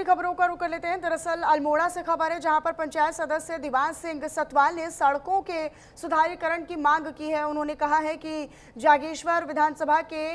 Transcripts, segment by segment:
खबरों का रुख कर लेते हैं। दरअसल अल्मोड़ा से खबर है, जहां पर पंचायत सदस्य दीवान सिंह सतवाल ने सड़कों के सुधारीकरण की मांग की है। उन्होंने कहा है कि जागेश्वर विधानसभा के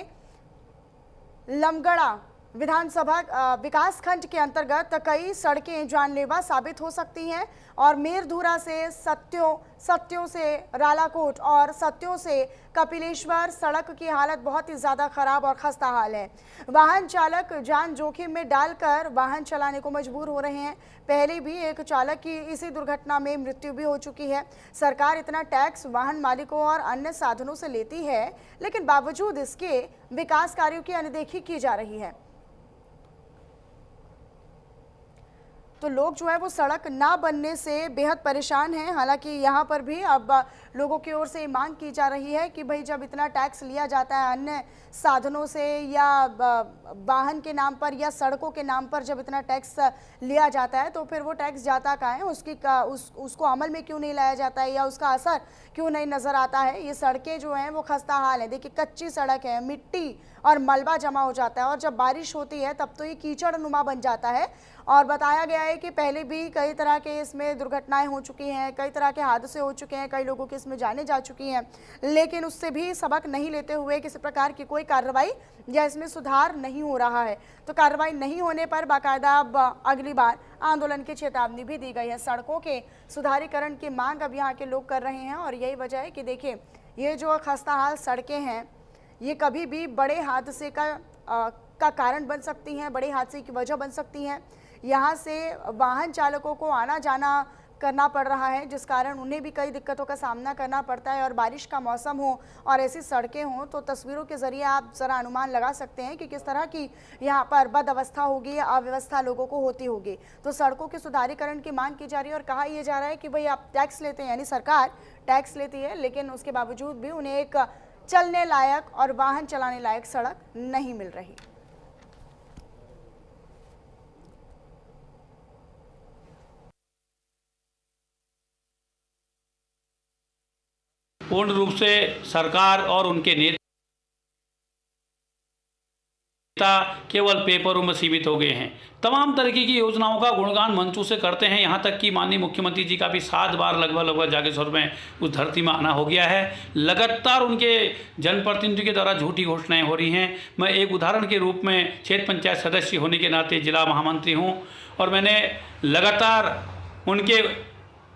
लमगड़ा विधानसभा विकास खंड के अंतर्गत कई सड़कें जानलेवा साबित हो सकती हैं और मेरधुरा से सत्यों से रालाकोट और सत्यों से कपिलेश्वर सड़क की हालत बहुत ही ज़्यादा खराब और खस्ता हाल है। वाहन चालक जान जोखिम में डालकर वाहन चलाने को मजबूर हो रहे हैं। पहले भी एक चालक की इसी दुर्घटना में मृत्यु भी हो चुकी है। सरकार इतना टैक्स वाहन मालिकों और अन्य साधनों से लेती है, लेकिन बावजूद इसके विकास कार्यों की अनदेखी की जा रही है। तो लोग जो है वो सड़क ना बनने से बेहद परेशान हैं। हालांकि यहाँ पर भी अब लोगों की ओर से मांग की जा रही है कि भाई जब इतना टैक्स लिया जाता है अन्य साधनों से या वाहन के नाम पर या सड़कों के नाम पर, जब इतना टैक्स लिया जाता है तो फिर वो टैक्स जाता कहाँ है, उसको अमल में क्यों नहीं लाया जाता है या उसका असर क्यों नहीं नज़र आता है। ये सड़कें जो हैं वो खस्ता हाल है। देखिए कच्ची सड़क है, मिट्टी और मलबा जमा हो जाता है और जब बारिश होती है तब तो ये कीचड़ नुमा बन जाता है। और बताया गया है कि पहले भी कई तरह के इसमें दुर्घटनाएं हो चुकी हैं, कई तरह के हादसे हो चुके हैं, कई लोगों की इसमें जानें जा चुकी हैं, लेकिन उससे भी सबक नहीं लेते हुए किसी प्रकार की कोई कार्रवाई या इसमें सुधार नहीं हो रहा है। तो कार्रवाई नहीं होने पर बाकायदा अब अगली बार आंदोलन की चेतावनी भी दी गई है। सड़कों के सुधारीकरण की मांग अब यहाँ के लोग कर रहे हैं और यही वजह है कि देखिए ये जो खस्ता हाल सड़कें हैं ये कभी भी बड़े हादसे का कारण बन सकती हैं, बड़े हादसे की वजह बन सकती हैं। यहाँ से वाहन चालकों को आना जाना करना पड़ रहा है, जिस कारण उन्हें भी कई दिक्कतों का सामना करना पड़ता है। और बारिश का मौसम हो और ऐसी सड़कें हों तो तस्वीरों के ज़रिए आप ज़रा अनुमान लगा सकते हैं कि किस तरह की यहाँ पर बद अवस्था होगी, अव्यवस्था लोगों को होती होगी। तो सड़कों के सुधारीकरण की मांग की जा रही है और कहा यह जा रहा है कि भाई आप टैक्स लेते हैं, यानी सरकार टैक्स लेती है, लेकिन उसके बावजूद भी उन्हें एक चलने लायक और वाहन चलाने लायक सड़क नहीं मिल रही। पूर्ण रूप से सरकार और उनके नेता केवल पेपरों में सीमित हो गए हैं। तमाम तरीके की योजनाओं का गुणगान मंचों से करते हैं, यहाँ तक कि माननीय मुख्यमंत्री जी का भी 7 बार लगभग जागेश्वर में उस धरती में आना हो गया है। लगातार उनके जनप्रतिनिधियों के द्वारा झूठी घोषणाएं हो रही हैं। मैं एक उदाहरण के रूप में क्षेत्र पंचायत सदस्य होने के नाते जिला महामंत्री हूँ और मैंने लगातार उनके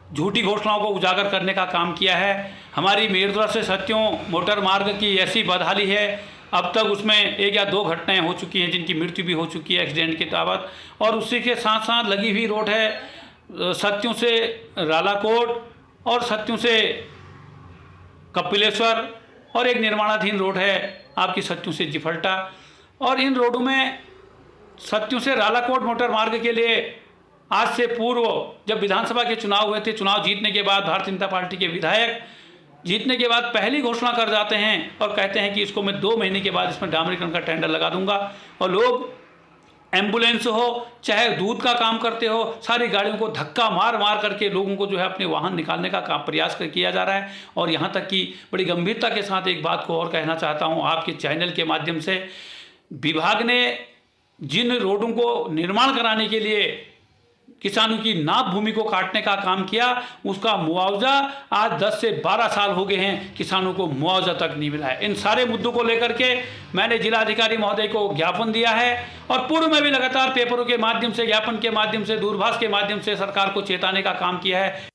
झूठी घोषणाओं को उजागर करने का काम किया है। हमारी मेरधुरा से सत्यों मोटर मार्ग की ऐसी बदहाली है, अब तक उसमें 1 या 2 घटनाएं हो चुकी हैं जिनकी मृत्यु भी हो चुकी है एक्सीडेंट के ताबत। और उसी के साथ साथ लगी हुई रोड है सत्यों से रालाकोट और सत्यों से कपिलेश्वर और एक निर्माणाधीन रोड है आपकी सत्यों से जिफल्टा। और इन रोडों में सत्यों से रालाकोट मोटर मार्ग के लिए आज से पूर्व जब विधानसभा के चुनाव हुए थे, चुनाव जीतने के बाद भारतीय जनता पार्टी के विधायक जीतने के बाद पहली घोषणा कर जाते हैं और कहते हैं कि इसको मैं 2 महीने के बाद इसमें डामरीकरण का टेंडर लगा दूंगा। और लोग एम्बुलेंस हो चाहे दूध का काम करते हो, सारी गाड़ियों को धक्का मार मार करके लोगों को जो है अपने वाहन निकालने का प्रयास किया जा रहा है। और यहाँ तक कि बड़ी गंभीरता के साथ एक बात को और कहना चाहता हूँ आपके चैनल के माध्यम से, विभाग ने जिन रोडों को निर्माण कराने के लिए किसानों की नाप भूमि को काटने का काम किया, उसका मुआवजा आज 10 से 12 साल हो गए हैं, किसानों को मुआवजा तक नहीं मिला है। इन सारे मुद्दों को लेकर के मैंने जिलाधिकारी महोदय को ज्ञापन दिया है और पूर्व में भी लगातार पेपरों के माध्यम से, ज्ञापन के माध्यम से, दूरभाष के माध्यम से सरकार को चेताने का काम किया है।